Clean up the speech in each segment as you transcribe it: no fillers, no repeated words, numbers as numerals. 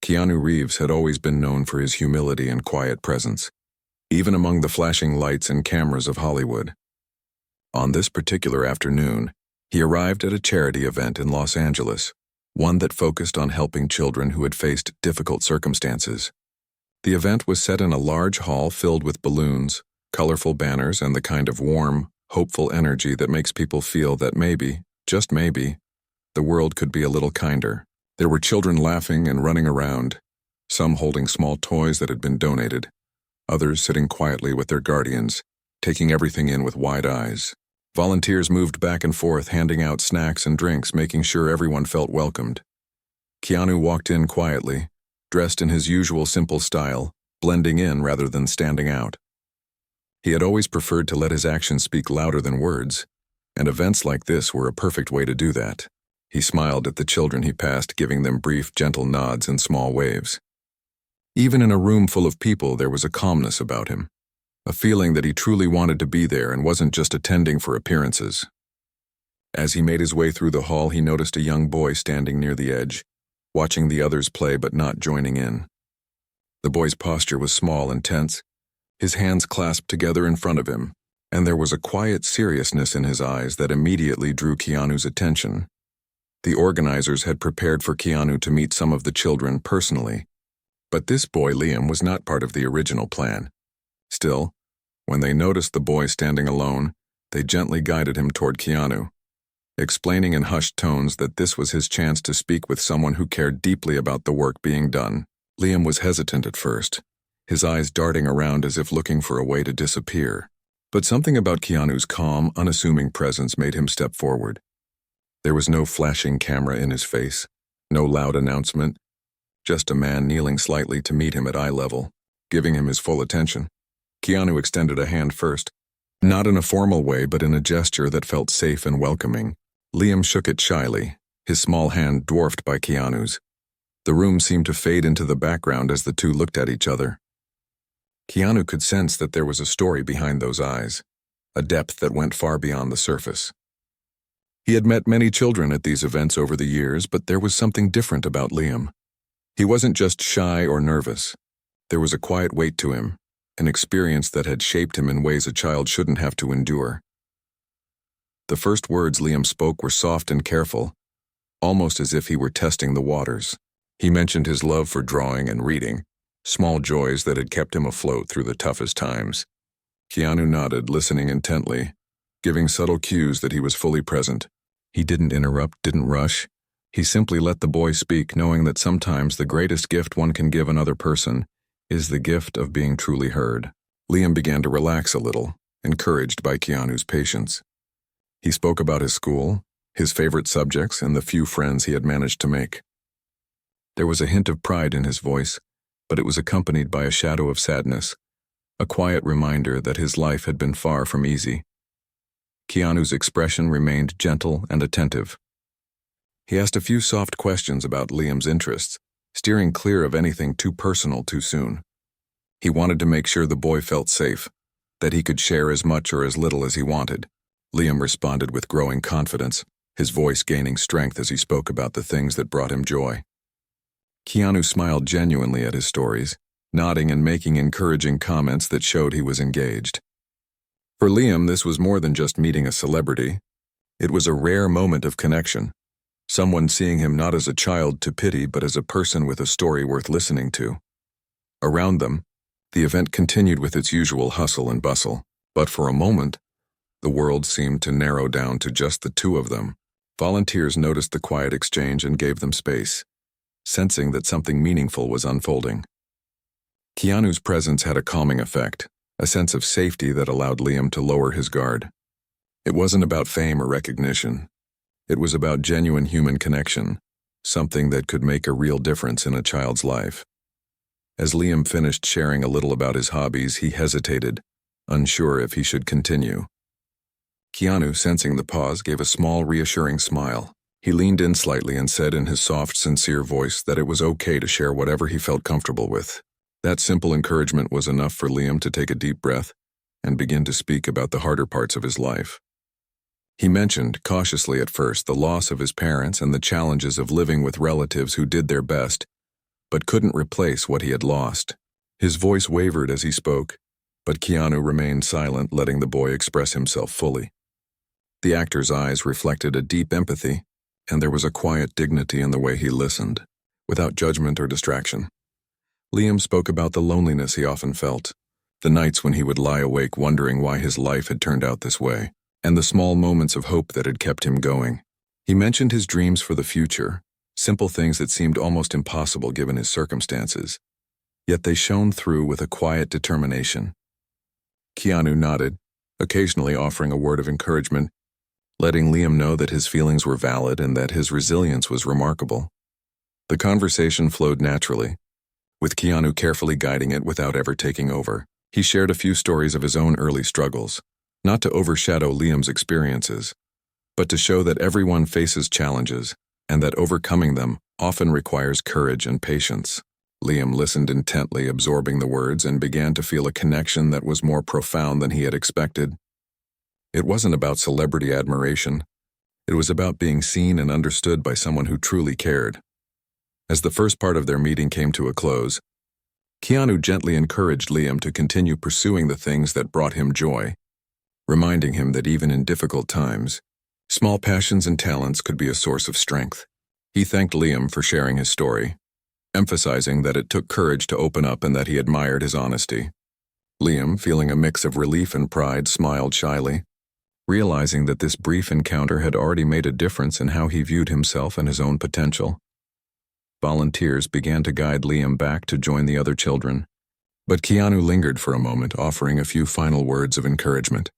Keanu Reeves had always been known for his humility and quiet presence, even among the flashing lights and cameras of Hollywood. On this particular afternoon, he arrived at a charity event in Los Angeles, one that focused on helping children who had faced difficult circumstances. The event was set in a large hall filled with balloons, colorful banners, and the kind of warm, hopeful energy that makes people feel that maybe, just maybe, the world could be a little kinder. There were children laughing and running around, some holding small toys that had been donated, others sitting quietly with their guardians, taking everything in with wide eyes. Volunteers moved back and forth, handing out snacks and drinks, making sure everyone felt welcomed. Keanu walked in quietly, dressed in his usual simple style, blending in rather than standing out. He had always preferred to let his actions speak louder than words, and events like this were a perfect way to do that. He smiled at the children he passed, giving them brief, gentle nods and small waves. Even in a room full of people, there was a calmness about him, a feeling that he truly wanted to be there and wasn't just attending for appearances. As he made his way through the hall, he noticed a young boy standing near the edge, watching the others play but not joining in. The boy's posture was small and tense, his hands clasped together in front of him, and there was a quiet seriousness in his eyes that immediately drew Keanu's attention. The organizers had prepared for Keanu to meet some of the children personally, but this boy, Liam, was not part of the original plan. Still, when they noticed the boy standing alone, they gently guided him toward Keanu, explaining in hushed tones that this was his chance to speak with someone who cared deeply about the work being done. Liam was hesitant at first, his eyes darting around as if looking for a way to disappear. But something about Keanu's calm, unassuming presence made him step forward. There was no flashing camera in his face, no loud announcement, just a man kneeling slightly to meet him at eye level, giving him his full attention. Keanu extended a hand first, not in a formal way but in a gesture that felt safe and welcoming. Liam shook it shyly, his small hand dwarfed by Keanu's. The room seemed to fade into the background as the two looked at each other. Keanu could sense that there was a story behind those eyes, a depth that went far beyond the surface. He had met many children at these events over the years, but there was something different about Liam. He wasn't just shy or nervous. There was a quiet weight to him, an experience that had shaped him in ways a child shouldn't have to endure. The first words Liam spoke were soft and careful, almost as if he were testing the waters. He mentioned his love for drawing and reading, small joys that had kept him afloat through the toughest times. Keanu nodded, listening intently, giving subtle cues that he was fully present. He didn't interrupt, didn't rush. He simply let the boy speak, knowing that sometimes the greatest gift one can give another person is the gift of being truly heard. Liam began to relax a little, encouraged by Keanu's patience. He spoke about his school, his favorite subjects, and the few friends he had managed to make. There was a hint of pride in his voice, but it was accompanied by a shadow of sadness, a quiet reminder that his life had been far from easy. Keanu's expression remained gentle and attentive. He asked a few soft questions about Liam's interests, steering clear of anything too personal too soon. He wanted to make sure the boy felt safe, that he could share as much or as little as he wanted. Liam responded with growing confidence, his voice gaining strength as he spoke about the things that brought him joy. Keanu smiled genuinely at his stories, nodding and making encouraging comments that showed he was engaged. For Liam, this was more than just meeting a celebrity. It was a rare moment of connection, someone seeing him not as a child to pity but as a person with a story worth listening to. Around them, the event continued with its usual hustle and bustle, but for a moment, the world seemed to narrow down to just the two of them. Volunteers noticed the quiet exchange and gave them space, sensing that something meaningful was unfolding. Keanu's presence had a calming effect, a sense of safety that allowed Liam to lower his guard. It wasn't about fame or recognition. It was about genuine human connection, something that could make a real difference in a child's life. As Liam finished sharing a little about his hobbies, he hesitated, unsure if he should continue. Keanu, sensing the pause, gave a small, reassuring smile. He leaned in slightly and said in his soft, sincere voice that it was okay to share whatever he felt comfortable with. That simple encouragement was enough for Liam to take a deep breath and begin to speak about the harder parts of his life. He mentioned, cautiously at first, the loss of his parents and the challenges of living with relatives who did their best, but couldn't replace what he had lost. His voice wavered as he spoke, but Keanu remained silent, letting the boy express himself fully. The actor's eyes reflected a deep empathy, and there was a quiet dignity in the way he listened, without judgment or distraction. Liam spoke about the loneliness he often felt, the nights when he would lie awake wondering why his life had turned out this way, and the small moments of hope that had kept him going. He mentioned his dreams for the future, simple things that seemed almost impossible given his circumstances, yet they shone through with a quiet determination. Keanu nodded, occasionally offering a word of encouragement, letting Liam know that his feelings were valid and that his resilience was remarkable. The conversation flowed naturally, with Keanu carefully guiding it without ever taking over. He shared a few stories of his own early struggles, not to overshadow Liam's experiences, but to show that everyone faces challenges and that overcoming them often requires courage and patience. Liam listened intently, absorbing the words, and began to feel a connection that was more profound than he had expected. It wasn't about celebrity admiration. It was about being seen and understood by someone who truly cared. As the first part of their meeting came to a close, Keanu gently encouraged Liam to continue pursuing the things that brought him joy, reminding him that even in difficult times, small passions and talents could be a source of strength. He thanked Liam for sharing his story, emphasizing that it took courage to open up and that he admired his honesty. Liam, feeling a mix of relief and pride, smiled shyly, realizing that this brief encounter had already made a difference in how he viewed himself and his own potential. Volunteers began to guide Liam back to join the other children, but Keanu lingered for a moment, offering a few final words of encouragement.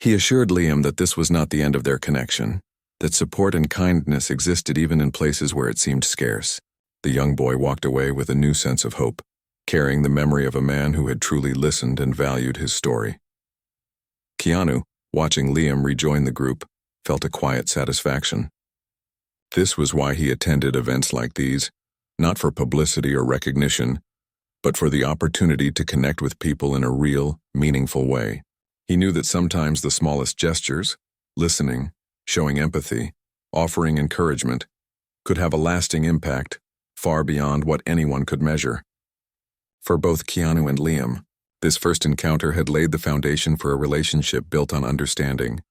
He assured Liam that this was not the end of their connection, that support and kindness existed even in places where it seemed scarce. The young boy walked away with a new sense of hope, carrying the memory of a man who had truly listened and valued his story. Keanu, watching Liam rejoin the group, felt a quiet satisfaction. This was why he attended events like these, not for publicity or recognition, but for the opportunity to connect with people in a real, meaningful way. He knew that sometimes the smallest gestures, listening, showing empathy, offering encouragement, could have a lasting impact, far beyond what anyone could measure. For both Keanu and Liam, this first encounter had laid the foundation for a relationship built on understanding,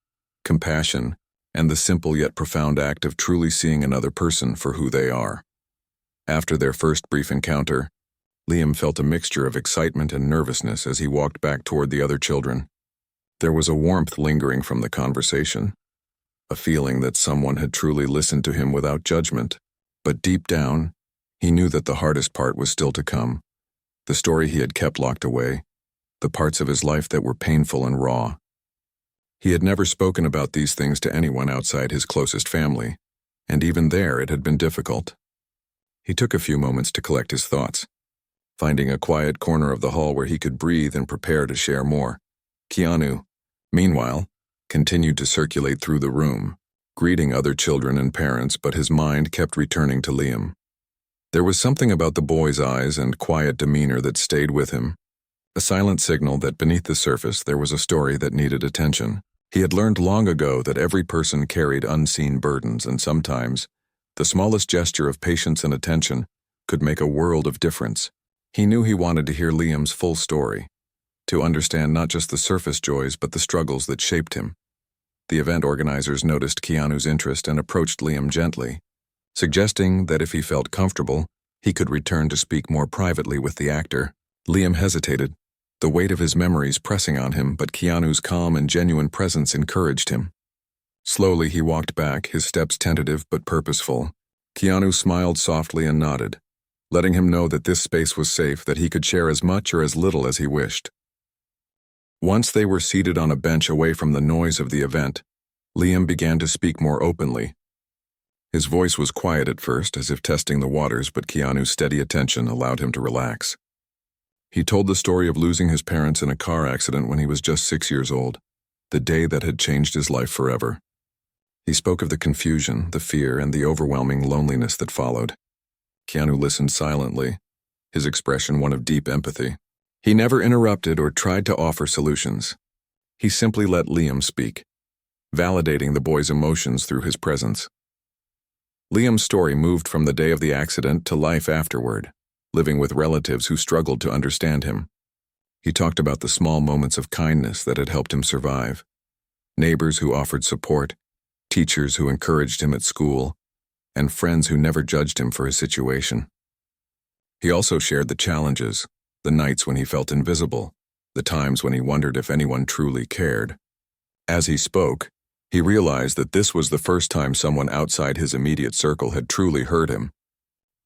compassion, and the simple yet profound act of truly seeing another person for who they are. After their first brief encounter, Liam felt a mixture of excitement and nervousness as he walked back toward the other children. There was a warmth lingering from the conversation, a feeling that someone had truly listened to him without judgment, but deep down, he knew that the hardest part was still to come, the story he had kept locked away, the parts of his life that were painful and raw. He had never spoken about these things to anyone outside his closest family, and even there it had been difficult. He took a few moments to collect his thoughts, finding a quiet corner of the hall where he could breathe and prepare to share more. Keanu, meanwhile, continued to circulate through the room, greeting other children and parents, but his mind kept returning to Liam. There was something about the boy's eyes and quiet demeanor that stayed with him, a silent signal that beneath the surface there was a story that needed attention. He had learned long ago that every person carried unseen burdens, and sometimes the smallest gesture of patience and attention could make a world of difference. He knew he wanted to hear Liam's full story, to understand not just the surface joys but the struggles that shaped him. The event organizers noticed Keanu's interest and approached Liam gently, suggesting that if he felt comfortable, he could return to speak more privately with the actor. Liam hesitated, the weight of his memories pressing on him, but Keanu's calm and genuine presence encouraged him. Slowly he walked back, his steps tentative but purposeful. Keanu smiled softly and nodded, letting him know that this space was safe, that he could share as much or as little as he wished. Once they were seated on a bench away from the noise of the event, Liam began to speak more openly. His voice was quiet at first, as if testing the waters, but Keanu's steady attention allowed him to relax. He told the story of losing his parents in a car accident when he was just 6 years old, the day that had changed his life forever. He spoke of the confusion, the fear, and the overwhelming loneliness that followed. Keanu listened silently, his expression one of deep empathy. He never interrupted or tried to offer solutions. He simply let Liam speak, validating the boy's emotions through his presence. Liam's story moved from the day of the accident to life afterward, living with relatives who struggled to understand him. He talked about the small moments of kindness that had helped him survive. Neighbors who offered support, teachers who encouraged him at school, and friends who never judged him for his situation. He also shared the challenges, the nights when he felt invisible, the times when he wondered if anyone truly cared. As he spoke, he realized that this was the first time someone outside his immediate circle had truly heard him,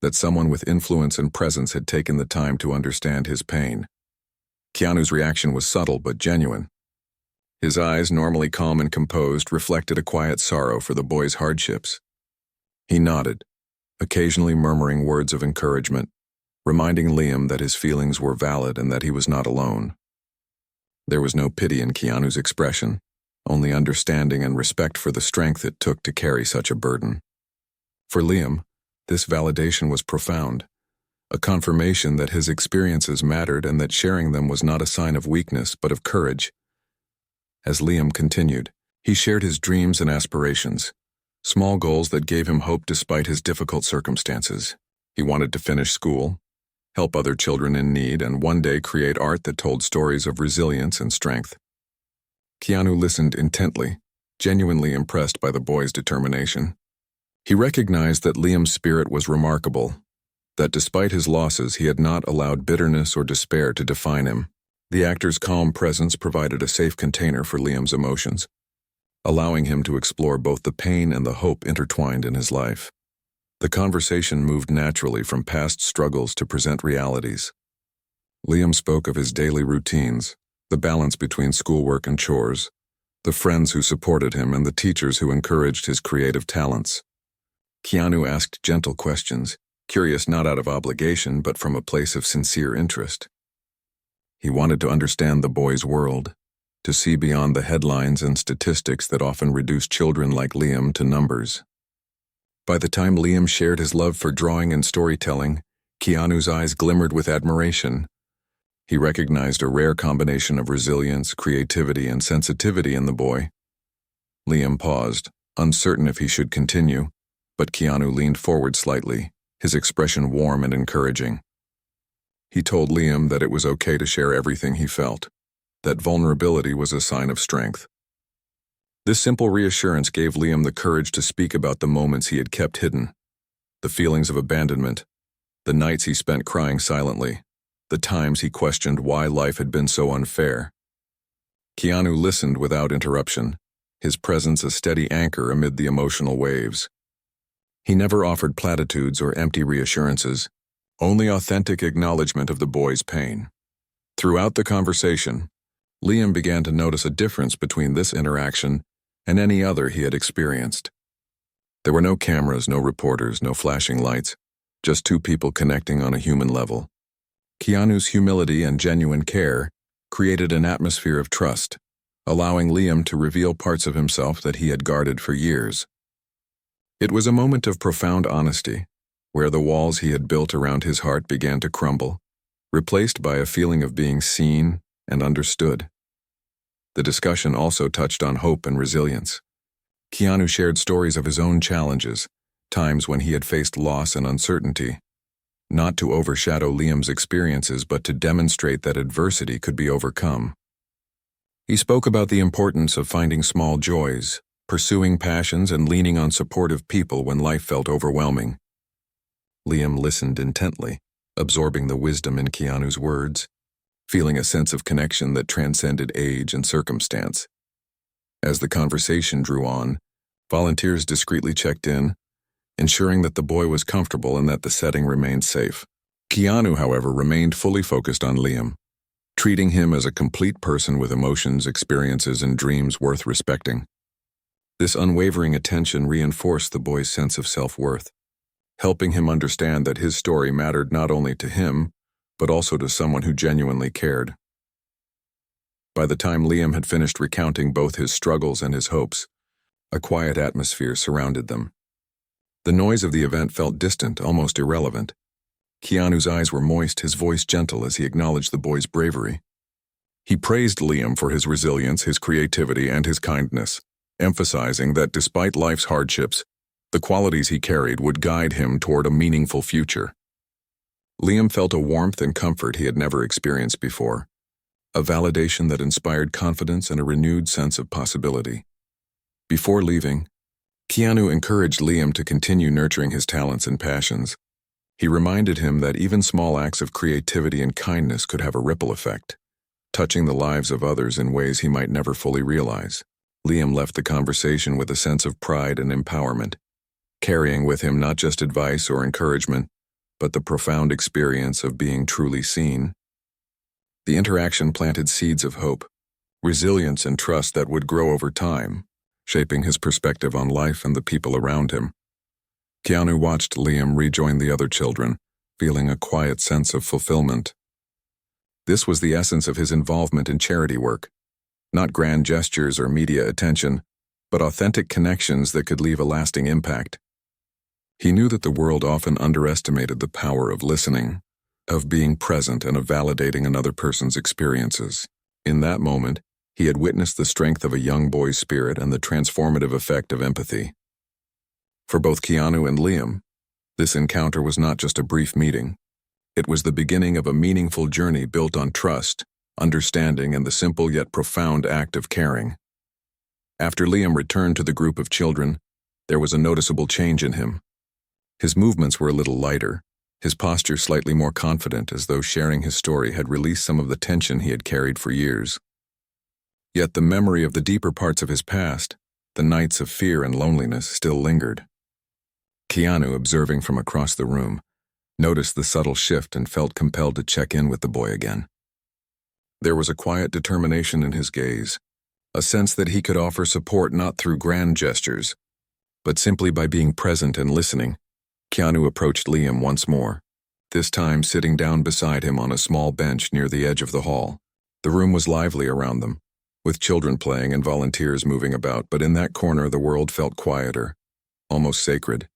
that someone with influence and presence had taken the time to understand his pain. Keanu's reaction was subtle but genuine. His eyes, normally calm and composed, reflected a quiet sorrow for the boy's hardships. He nodded, occasionally murmuring words of encouragement, reminding Liam that his feelings were valid and that he was not alone. There was no pity in Keanu's expression, only understanding and respect for the strength it took to carry such a burden. For Liam, this validation was profound, a confirmation that his experiences mattered and that sharing them was not a sign of weakness but of courage. As Liam continued, he shared his dreams and aspirations, small goals that gave him hope despite his difficult circumstances. He wanted to finish school, help other children in need, and one day create art that told stories of resilience and strength. Keanu listened intently, genuinely impressed by the boy's determination. He recognized that Liam's spirit was remarkable, that despite his losses he had not allowed bitterness or despair to define him. The actor's calm presence provided a safe container for Liam's emotions, allowing him to explore both the pain and the hope intertwined in his life. The conversation moved naturally from past struggles to present realities. Liam spoke of his daily routines, the balance between schoolwork and chores, the friends who supported him and the teachers who encouraged his creative talents. Keanu asked gentle questions, curious not out of obligation but from a place of sincere interest. He wanted to understand the boy's world, to see beyond the headlines and statistics that often reduce children like Liam to numbers. By the time Liam shared his love for drawing and storytelling, Keanu's eyes glimmered with admiration. He recognized a rare combination of resilience, creativity, and sensitivity in the boy. Liam paused, uncertain if he should continue, but Keanu leaned forward slightly, his expression warm and encouraging. He told Liam that it was okay to share everything he felt, that vulnerability was a sign of strength. This simple reassurance gave Liam the courage to speak about the moments he had kept hidden, the feelings of abandonment, the nights he spent crying silently, the times he questioned why life had been so unfair. Keanu listened without interruption, his presence a steady anchor amid the emotional waves. He never offered platitudes or empty reassurances, only authentic acknowledgement of the boy's pain. Throughout the conversation, Liam began to notice a difference between this interaction and any other he had experienced. There were no cameras, no reporters, no flashing lights, just two people connecting on a human level. Keanu's humility and genuine care created an atmosphere of trust, allowing Liam to reveal parts of himself that he had guarded for years. It was a moment of profound honesty, where the walls he had built around his heart began to crumble, replaced by a feeling of being seen and understood. The discussion also touched on hope and resilience. Keanu shared stories of his own challenges, times when he had faced loss and uncertainty, not to overshadow Liam's experiences but to demonstrate that adversity could be overcome. He spoke about the importance of finding small joys, pursuing passions, and leaning on supportive people when life felt overwhelming. Liam listened intently, absorbing the wisdom in Keanu's words, feeling a sense of connection that transcended age and circumstance. As the conversation drew on, volunteers discreetly checked in, ensuring that the boy was comfortable and that the setting remained safe. Keanu, however, remained fully focused on Liam, treating him as a complete person with emotions, experiences, and dreams worth respecting. This unwavering attention reinforced the boy's sense of self-worth, helping him understand that his story mattered not only to him, but also to someone who genuinely cared. By the time Liam had finished recounting both his struggles and his hopes, a quiet atmosphere surrounded them. The noise of the event felt distant, almost irrelevant. Keanu's eyes were moist, his voice gentle as he acknowledged the boy's bravery. He praised Liam for his resilience, his creativity, and his kindness, emphasizing that despite life's hardships, the qualities he carried would guide him toward a meaningful future. Liam felt a warmth and comfort he had never experienced before, a validation that inspired confidence and a renewed sense of possibility. Before leaving, Keanu encouraged Liam to continue nurturing his talents and passions. He reminded him that even small acts of creativity and kindness could have a ripple effect, touching the lives of others in ways he might never fully realize. Liam left the conversation with a sense of pride and empowerment, carrying with him not just advice or encouragement, but the profound experience of being truly seen. The interaction planted seeds of hope, resilience, and trust that would grow over time, shaping his perspective on life and the people around him. Keanu watched Liam rejoin the other children, feeling a quiet sense of fulfillment. This was the essence of his involvement in charity work, not grand gestures or media attention, but authentic connections that could leave a lasting impact. He knew that the world often underestimated the power of listening, of being present, and of validating another person's experiences. In that moment, he had witnessed the strength of a young boy's spirit and the transformative effect of empathy. For both Keanu and Liam, this encounter was not just a brief meeting. It was the beginning of a meaningful journey built on trust, understanding, and the simple yet profound act of caring. After Liam returned to the group of children, there was a noticeable change in him. His movements were a little lighter, his posture slightly more confident, as though sharing his story had released some of the tension he had carried for years. Yet the memory of the deeper parts of his past, the nights of fear and loneliness, still lingered. Keanu, observing from across the room, noticed the subtle shift and felt compelled to check in with the boy again. There was a quiet determination in his gaze, a sense that he could offer support not through grand gestures, but simply by being present and listening. Keanu approached Liam once more, this time sitting down beside him on a small bench near the edge of the hall. The room was lively around them, with children playing and volunteers moving about, but in that corner the world felt quieter, almost sacred.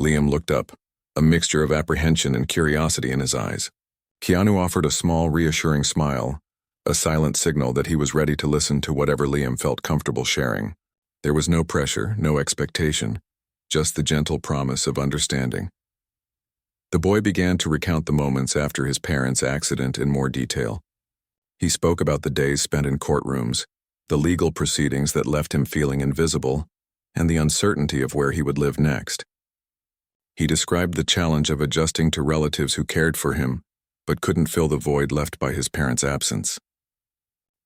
Liam looked up, a mixture of apprehension and curiosity in his eyes. Keanu offered a small, reassuring smile, a silent signal that he was ready to listen to whatever Liam felt comfortable sharing. There was no pressure, no expectation, just the gentle promise of understanding. The boy began to recount the moments after his parents' accident in more detail. He spoke about the days spent in courtrooms, the legal proceedings that left him feeling invisible, and the uncertainty of where he would live next. He described the challenge of adjusting to relatives who cared for him, but couldn't fill the void left by his parents' absence.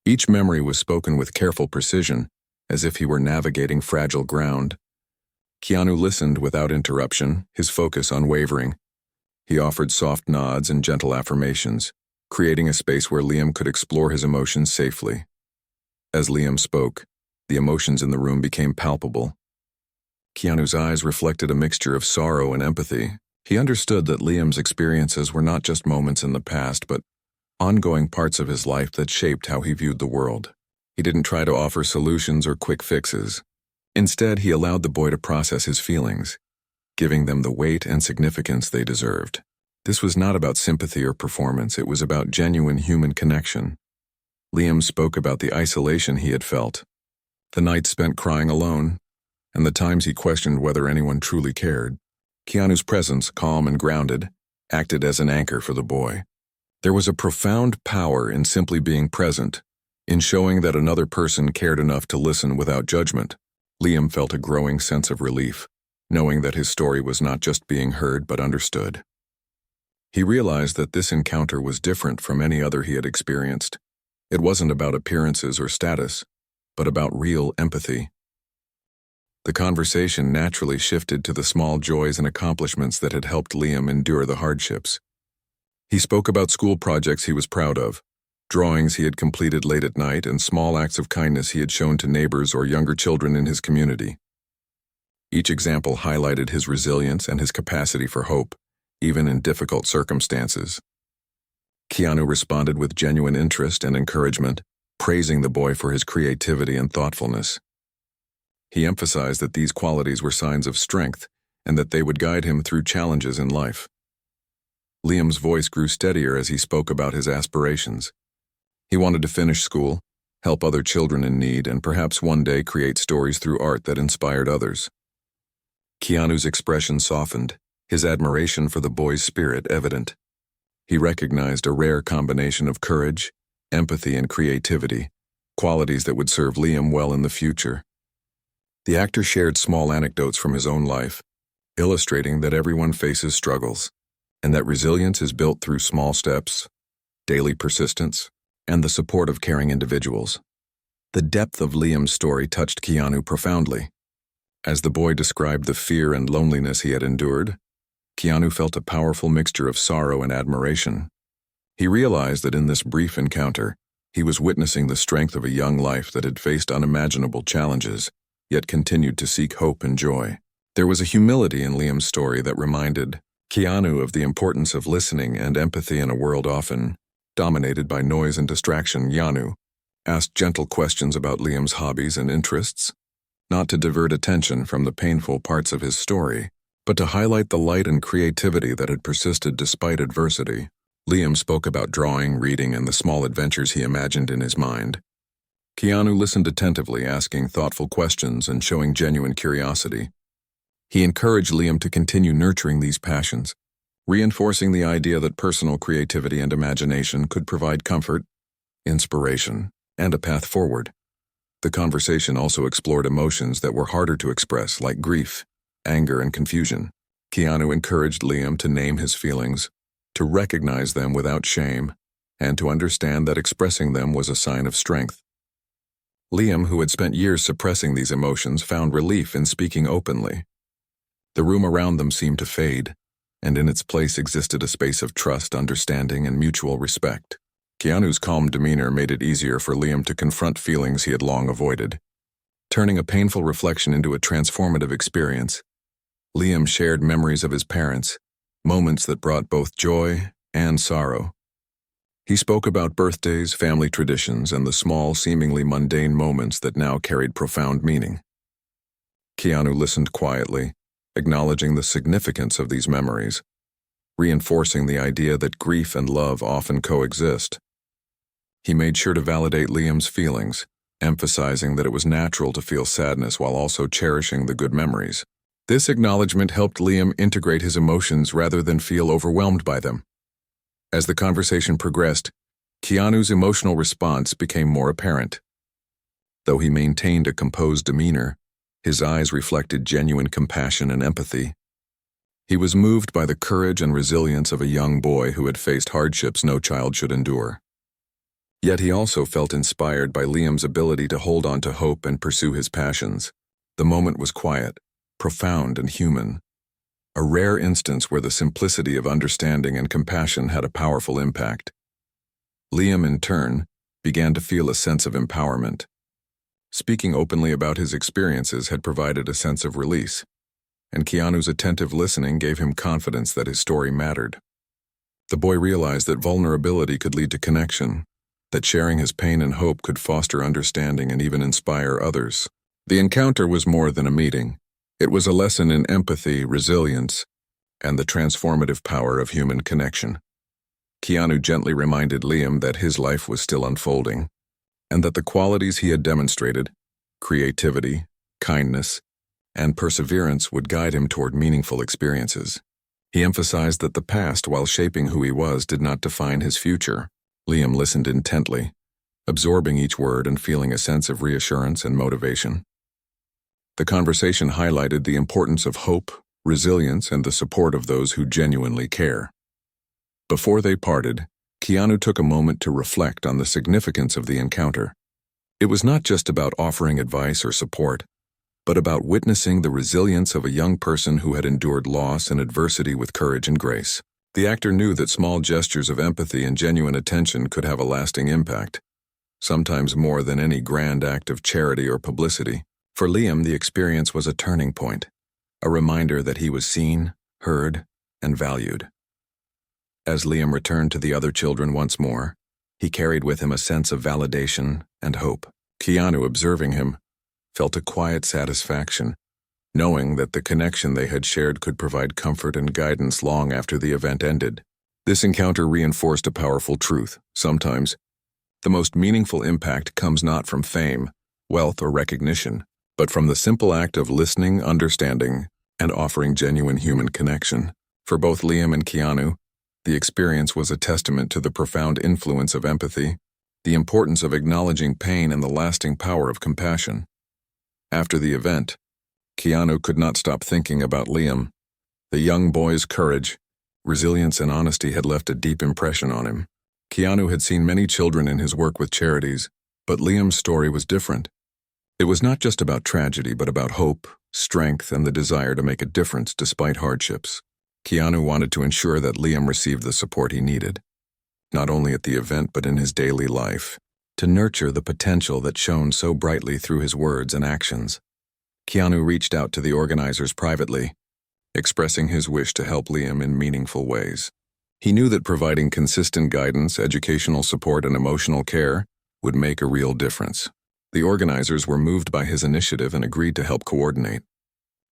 Each memory was spoken with careful precision, as if he were navigating fragile ground. Keanu listened without interruption, his focus unwavering. He offered soft nods and gentle affirmations, creating a space where Liam could explore his emotions safely. As Liam spoke, the emotions in the room became palpable. Keanu's eyes reflected a mixture of sorrow and empathy. He understood that Liam's experiences were not just moments in the past, but ongoing parts of his life that shaped how he viewed the world. He didn't try to offer solutions or quick fixes. Instead, he allowed the boy to process his feelings, giving them the weight and significance they deserved. This was not about sympathy or performance, it was about genuine human connection. Liam spoke about the isolation he had felt, the nights spent crying alone, and the times he questioned whether anyone truly cared. Keanu's presence, calm and grounded, acted as an anchor for the boy. There was a profound power in simply being present, in showing that another person cared enough to listen without judgment. Liam felt a growing sense of relief, knowing that his story was not just being heard but understood. He realized that this encounter was different from any other he had experienced. It wasn't about appearances or status, but about real empathy. The conversation naturally shifted to the small joys and accomplishments that had helped Liam endure the hardships. He spoke about school projects he was proud of, drawings he had completed late at night, and small acts of kindness he had shown to neighbors or younger children in his community. Each example highlighted his resilience and his capacity for hope, even in difficult circumstances. Keanu responded with genuine interest and encouragement, praising the boy for his creativity and thoughtfulness. He emphasized that these qualities were signs of strength and that they would guide him through challenges in life. Liam's voice grew steadier as he spoke about his aspirations. He wanted to finish school, help other children in need, and perhaps one day create stories through art that inspired others. Keanu's expression softened, his admiration for the boy's spirit evident. He recognized a rare combination of courage, empathy, and creativity, qualities that would serve Liam well in the future. The actor shared small anecdotes from his own life, illustrating that everyone faces struggles, and that resilience is built through small steps, daily persistence, and the support of caring individuals. The depth of Liam's story touched Keanu profoundly. As the boy described the fear and loneliness he had endured, Keanu felt a powerful mixture of sorrow and admiration. He realized that in this brief encounter, he was witnessing the strength of a young life that had faced unimaginable challenges, yet continued to seek hope and joy. There was a humility in Liam's story that reminded Keanu of the importance of listening and empathy in a world often dominated by noise and distraction. Keanu asked gentle questions about Liam's hobbies and interests, not to divert attention from the painful parts of his story, but to highlight the light and creativity that had persisted despite adversity. Liam spoke about drawing, reading, and the small adventures he imagined in his mind. Keanu listened attentively, asking thoughtful questions and showing genuine curiosity. He encouraged Liam to continue nurturing these passions, reinforcing the idea that personal creativity and imagination could provide comfort, inspiration, and a path forward. The conversation also explored emotions that were harder to express, like grief, anger, and confusion. Keanu encouraged Liam to name his feelings, to recognize them without shame, and to understand that expressing them was a sign of strength. Liam, who had spent years suppressing these emotions, found relief in speaking openly. The room around them seemed to fade, and in its place existed a space of trust, understanding, and mutual respect. Keanu's calm demeanor made it easier for Liam to confront feelings he had long avoided. Turning a painful reflection into a transformative experience, Liam shared memories of his parents, moments that brought both joy and sorrow. He spoke about birthdays, family traditions, and the small, seemingly mundane moments that now carried profound meaning. Keanu listened quietly, acknowledging the significance of these memories, reinforcing the idea that grief and love often coexist. He made sure to validate Liam's feelings, emphasizing that it was natural to feel sadness while also cherishing the good memories. This acknowledgement helped Liam integrate his emotions rather than feel overwhelmed by them. As the conversation progressed, Keanu's emotional response became more apparent. Though he maintained a composed demeanor, his eyes reflected genuine compassion and empathy. He was moved by the courage and resilience of a young boy who had faced hardships no child should endure. Yet he also felt inspired by Liam's ability to hold on to hope and pursue his passions. The moment was quiet, profound, and human, a rare instance where the simplicity of understanding and compassion had a powerful impact. Liam, in turn, began to feel a sense of empowerment. Speaking openly about his experiences had provided a sense of release, and Keanu's attentive listening gave him confidence that his story mattered. The boy realized that vulnerability could lead to connection, that sharing his pain and hope could foster understanding and even inspire others. The encounter was more than a meeting. It was a lesson in empathy, resilience, and the transformative power of human connection. Keanu gently reminded Liam that his life was still unfolding, and that the qualities he had demonstrated, creativity, kindness, and perseverance, would guide him toward meaningful experiences. He emphasized that the past, while shaping who he was, did not define his future. Liam listened intently, absorbing each word and feeling a sense of reassurance and motivation. The conversation highlighted the importance of hope, resilience, and the support of those who genuinely care. Before they parted, Keanu took a moment to reflect on the significance of the encounter. It was not just about offering advice or support, but about witnessing the resilience of a young person who had endured loss and adversity with courage and grace. The actor knew that small gestures of empathy and genuine attention could have a lasting impact, sometimes more than any grand act of charity or publicity. For Liam, the experience was a turning point, a reminder that he was seen, heard, and valued. As Liam returned to the other children once more, he carried with him a sense of validation and hope. Keanu, observing him, felt a quiet satisfaction, knowing that the connection they had shared could provide comfort and guidance long after the event ended. This encounter reinforced a powerful truth. Sometimes, the most meaningful impact comes not from fame, wealth, or recognition, but from the simple act of listening, understanding, and offering genuine human connection. For both Liam and Keanu, the experience was a testament to the profound influence of empathy, the importance of acknowledging pain, and the lasting power of compassion. After the event, Keanu could not stop thinking about Liam. The young boy's courage, resilience, and honesty had left a deep impression on him. Keanu had seen many children in his work with charities, but Liam's story was different. It was not just about tragedy, but about hope, strength, and the desire to make a difference despite hardships. Keanu wanted to ensure that Liam received the support he needed, not only at the event but in his daily life, to nurture the potential that shone so brightly through his words and actions. Keanu reached out to the organizers privately, expressing his wish to help Liam in meaningful ways. He knew that providing consistent guidance, educational support, and emotional care would make a real difference. The organizers were moved by his initiative and agreed to help coordinate.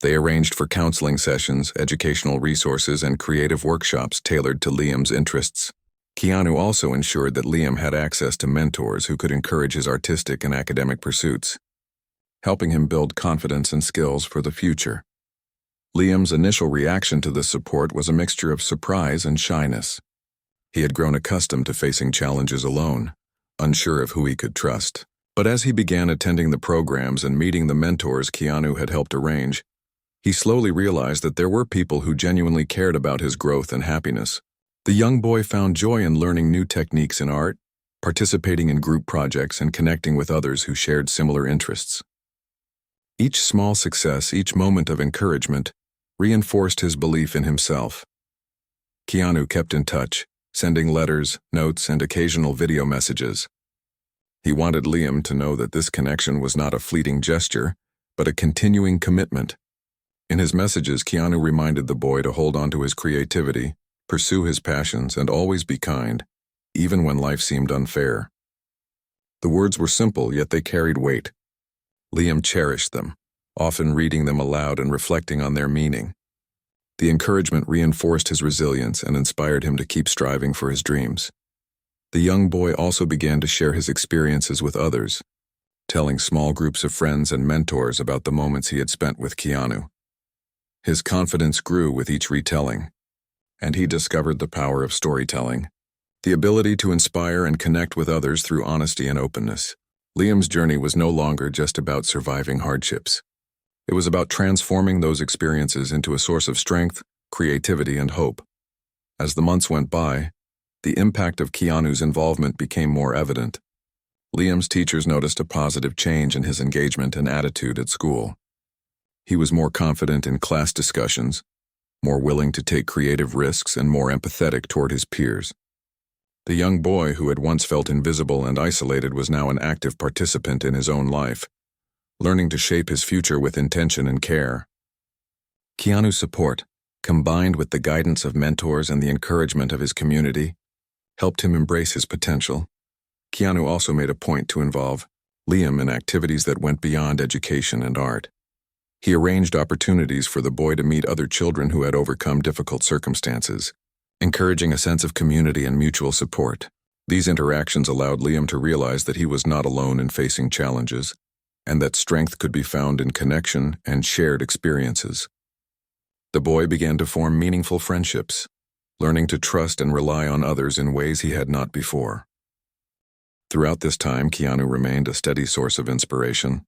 They arranged for counseling sessions, educational resources, and creative workshops tailored to Liam's interests. Keanu also ensured that Liam had access to mentors who could encourage his artistic and academic pursuits, helping him build confidence and skills for the future. Liam's initial reaction to this support was a mixture of surprise and shyness. He had grown accustomed to facing challenges alone, unsure of who he could trust. But as he began attending the programs and meeting the mentors Keanu had helped arrange, he slowly realized that there were people who genuinely cared about his growth and happiness. The young boy found joy in learning new techniques in art, participating in group projects, and connecting with others who shared similar interests. Each small success, each moment of encouragement, reinforced his belief in himself. Keanu kept in touch, sending letters, notes, and occasional video messages. He wanted Liam to know that this connection was not a fleeting gesture, but a continuing commitment. In his messages, Keanu reminded the boy to hold on to his creativity, pursue his passions, and always be kind, even when life seemed unfair. The words were simple, yet they carried weight. Liam cherished them, often reading them aloud and reflecting on their meaning. The encouragement reinforced his resilience and inspired him to keep striving for his dreams. The young boy also began to share his experiences with others, telling small groups of friends and mentors about the moments he had spent with Keanu. His confidence grew with each retelling, and he discovered the power of storytelling, the ability to inspire and connect with others through honesty and openness. Liam's journey was no longer just about surviving hardships. It was about transforming those experiences into a source of strength, creativity, and hope. As the months went by, the impact of Keanu's involvement became more evident. Liam's teachers noticed a positive change in his engagement and attitude at school. He was more confident in class discussions, more willing to take creative risks, and more empathetic toward his peers. The young boy who had once felt invisible and isolated was now an active participant in his own life, learning to shape his future with intention and care. Keanu's support, combined with the guidance of mentors and the encouragement of his community, helped him embrace his potential. Keanu also made a point to involve Liam in activities that went beyond education and art. He arranged opportunities for the boy to meet other children who had overcome difficult circumstances, encouraging a sense of community and mutual support. These interactions allowed Liam to realize that he was not alone in facing challenges, and that strength could be found in connection and shared experiences. The boy began to form meaningful friendships, learning to trust and rely on others in ways he had not before. Throughout this time, Keanu remained a steady source of inspiration,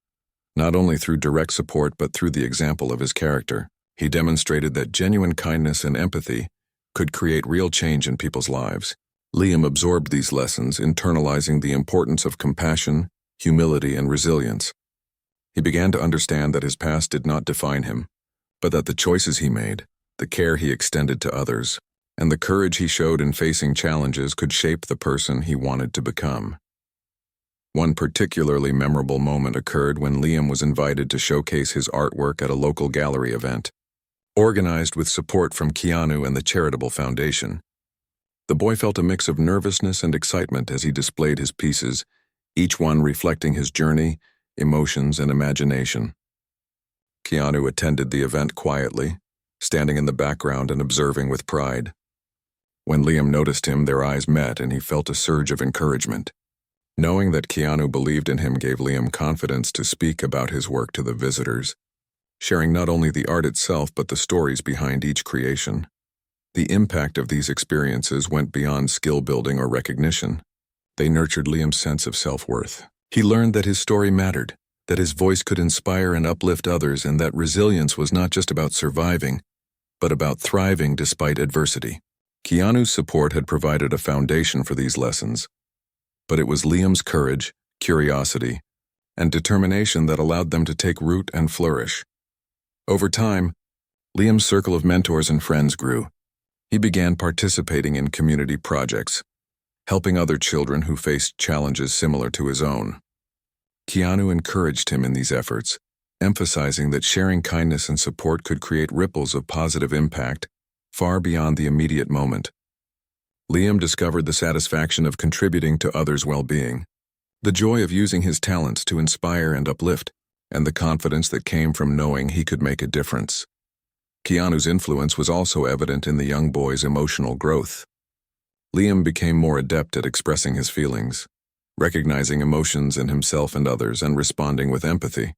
not only through direct support but through the example of his character. He demonstrated that genuine kindness and empathy could create real change in people's lives. Liam absorbed these lessons, internalizing the importance of compassion, humility, and resilience. He began to understand that his past did not define him, but that the choices he made, the care he extended to others, and the courage he showed in facing challenges could shape the person he wanted to become. One particularly memorable moment occurred when Liam was invited to showcase his artwork at a local gallery event, organized with support from Keanu and the charitable foundation. The boy felt a mix of nervousness and excitement as he displayed his pieces, each one reflecting his journey, emotions, and imagination. Keanu attended the event quietly, standing in the background and observing with pride. When Liam noticed him, their eyes met and he felt a surge of encouragement. Knowing that Keanu believed in him gave Liam confidence to speak about his work to the visitors. sharing not only the art itself but the stories behind each creation. The impact of these experiences went beyond skill building or recognition. They nurtured Liam's sense of self-worth. He learned that his story mattered, that his voice could inspire and uplift others, and that resilience was not just about surviving, but about thriving despite adversity. Keanu's support had provided a foundation for these lessons, but it was Liam's courage, curiosity, and determination that allowed them to take root and flourish. Over time, Liam's circle of mentors and friends grew. He began participating in community projects, helping other children who faced challenges similar to his own. Keanu encouraged him in these efforts, emphasizing that sharing kindness and support could create ripples of positive impact far beyond the immediate moment. Liam discovered the satisfaction of contributing to others' well-being, the joy of using his talents to inspire and uplift, and the confidence that came from knowing he could make a difference. Keanu's influence was also evident in the young boy's emotional growth. Liam became more adept at expressing his feelings, recognizing emotions in himself and others, and responding with empathy.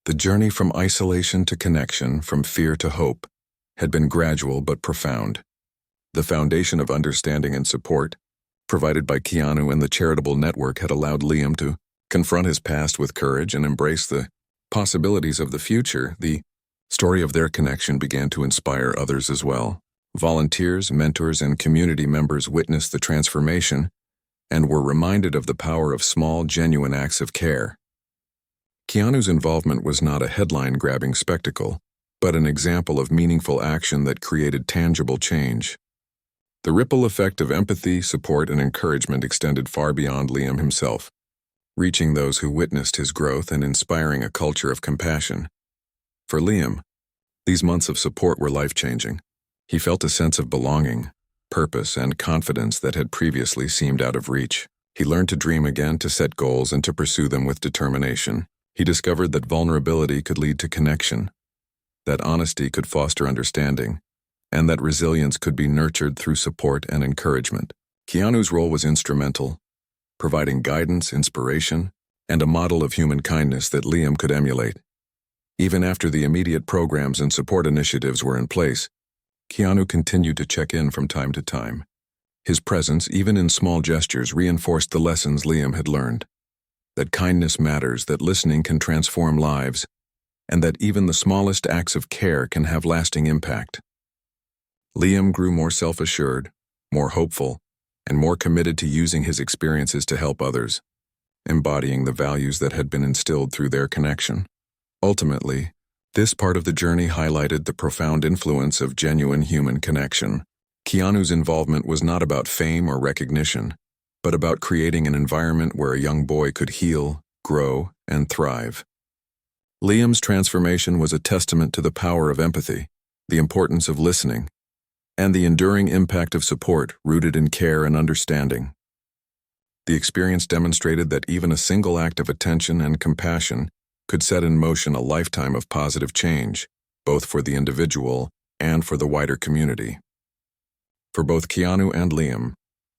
The journey from isolation to connection, from fear to hope, had been gradual but profound. The foundation of understanding and support, provided by Keanu and the charitable network, had allowed Liam to confront his past with courage and embrace the possibilities of the future. The story of their connection began to inspire others as well. Volunteers, mentors, and community members witnessed the transformation and were reminded of the power of small, genuine acts of care. Keanu's involvement was not a headline-grabbing spectacle, but an example of meaningful action that created tangible change. The ripple effect of empathy, support, and encouragement extended far beyond Liam himself, reaching those who witnessed his growth and inspiring a culture of compassion. For Liam, these months of support were life-changing. He felt a sense of belonging, purpose, and confidence that had previously seemed out of reach. He learned to dream again, to set goals, and to pursue them with determination. He discovered that vulnerability could lead to connection, that honesty could foster understanding, and that resilience could be nurtured through support and encouragement. Keanu's role was instrumental, providing guidance, inspiration, and a model of human kindness that Liam could emulate. Even after the immediate programs and support initiatives were in place, Keanu continued to check in from time to time. His presence, even in small gestures, reinforced the lessons Liam had learned. That kindness matters, that listening can transform lives, and that even the smallest acts of care can have lasting impact. Liam grew more self-assured, more hopeful, and more committed to using his experiences to help others, embodying the values that had been instilled through their connection. Ultimately, this part of the journey highlighted the profound influence of genuine human connection. Keanu's involvement was not about fame or recognition, but about creating an environment where a young boy could heal, grow, and thrive. Liam's transformation was a testament to the power of empathy, the importance of listening, and the enduring impact of support rooted in care and understanding. The experience demonstrated that even a single act of attention and compassion could set in motion a lifetime of positive change, both for the individual and for the wider community. For both Keanu and Liam,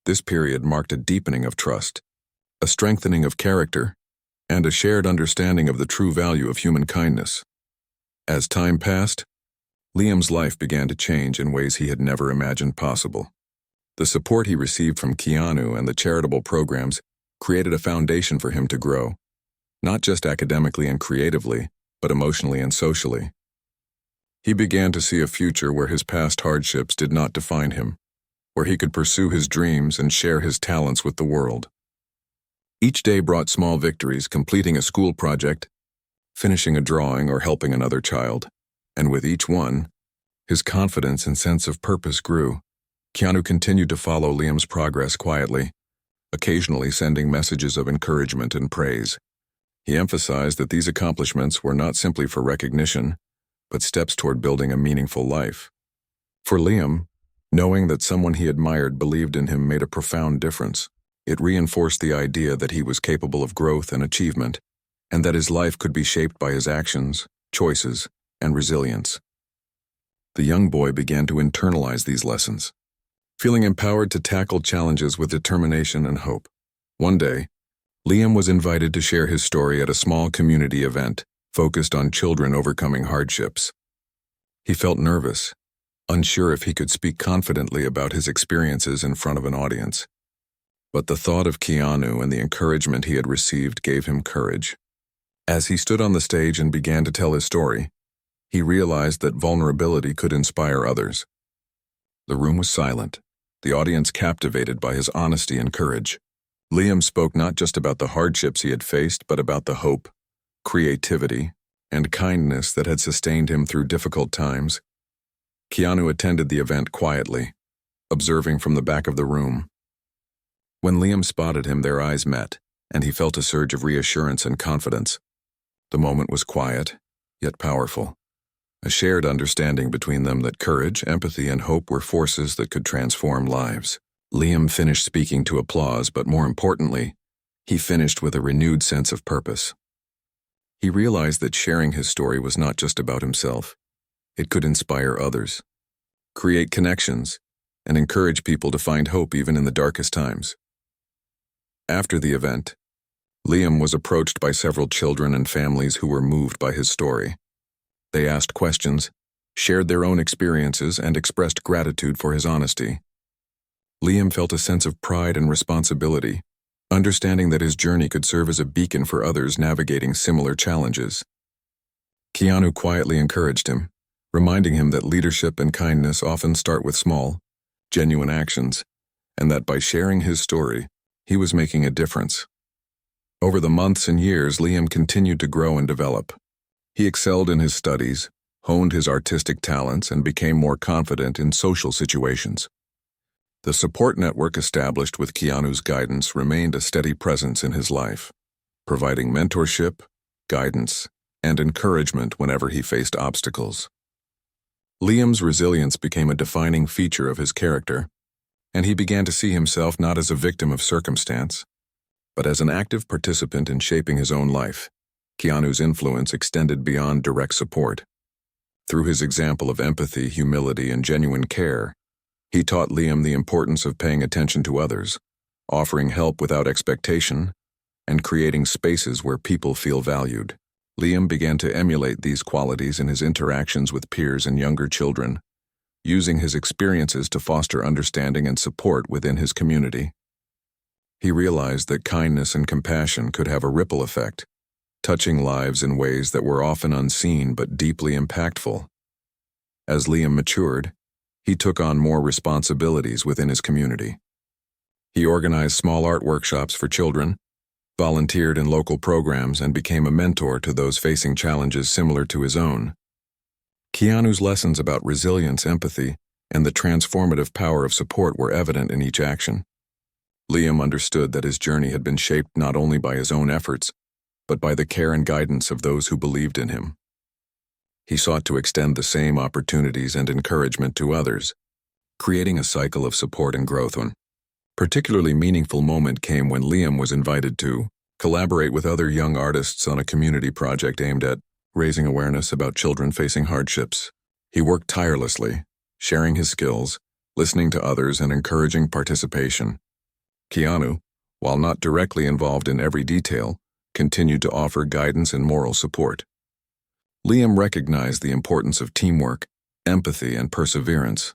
this period marked a deepening of trust, a strengthening of character, and a shared understanding of the true value of human kindness. As time passed, Liam's life began to change in ways he had never imagined possible. The support he received from Keanu and the charitable programs created a foundation for him to grow, not just academically and creatively, but emotionally and socially. He began to see a future where his past hardships did not define him, where he could pursue his dreams and share his talents with the world. Each day brought small victories, completing a school project, finishing a drawing, or helping another child. And with each one, his confidence and sense of purpose grew. Keanu continued to follow Liam's progress quietly, occasionally sending messages of encouragement and praise. He emphasized that these accomplishments were not simply for recognition, but steps toward building a meaningful life. For Liam, knowing that someone he admired believed in him made a profound difference. It reinforced the idea that he was capable of growth and achievement, and that his life could be shaped by his actions, choices, and resilience. The young boy began to internalize these lessons, feeling empowered to tackle challenges with determination and hope. One day, Liam was invited to share his story at a small community event, focused on children overcoming hardships. He felt nervous, unsure if he could speak confidently about his experiences in front of an audience. But the thought of Keanu and the encouragement he had received gave him courage. As he stood on the stage and began to tell his story, he realized that vulnerability could inspire others. The room was silent, the audience captivated by his honesty and courage. Liam spoke not just about the hardships he had faced, but about the hope, creativity, and kindness that had sustained him through difficult times. Keanu attended the event quietly, observing from the back of the room. When Liam spotted him, their eyes met, and he felt a surge of reassurance and confidence. The moment was quiet, yet powerful. A shared understanding between them that courage, empathy, and hope were forces that could transform lives. Liam finished speaking to applause, but more importantly, he finished with a renewed sense of purpose. He realized that sharing his story was not just about himself. It could inspire others, create connections, and encourage people to find hope even in the darkest times. After the event, Liam was approached by several children and families who were moved by his story. They asked questions, shared their own experiences, and expressed gratitude for his honesty. Liam felt a sense of pride and responsibility, understanding that his journey could serve as a beacon for others navigating similar challenges. Keanu quietly encouraged him, reminding him that leadership and kindness often start with small, genuine actions, and that by sharing his story, he was making a difference. Over the months and years, Liam continued to grow and develop. He excelled in his studies, honed his artistic talents, and became more confident in social situations. The support network established with Keanu's guidance remained a steady presence in his life, providing mentorship, guidance, and encouragement whenever he faced obstacles. Liam's resilience became a defining feature of his character, and he began to see himself not as a victim of circumstance, but as an active participant in shaping his own life. Keanu's influence extended beyond direct support. Through his example of empathy, humility, and genuine care, he taught Liam the importance of paying attention to others, offering help without expectation, and creating spaces where people feel valued. Liam began to emulate these qualities in his interactions with peers and younger children, using his experiences to foster understanding and support within his community. He realized that kindness and compassion could have a ripple effect, touching lives in ways that were often unseen but deeply impactful. As Liam matured, he took on more responsibilities within his community. He organized small art workshops for children, volunteered in local programs, and became a mentor to those facing challenges similar to his own. Keanu's lessons about resilience, empathy, and the transformative power of support were evident in each action. Liam understood that his journey had been shaped not only by his own efforts, but by the care and guidance of those who believed in him. He sought to extend the same opportunities and encouragement to others, creating a cycle of support and growth. One particularly meaningful moment came when Liam was invited to collaborate with other young artists on a community project aimed at raising awareness about children facing hardships. He worked tirelessly, sharing his skills, listening to others, and encouraging participation. Keanu, while not directly involved in every detail, continued to offer guidance and moral support. Liam recognized the importance of teamwork, empathy, and perseverance,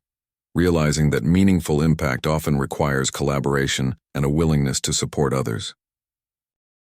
realizing that meaningful impact often requires collaboration and a willingness to support others.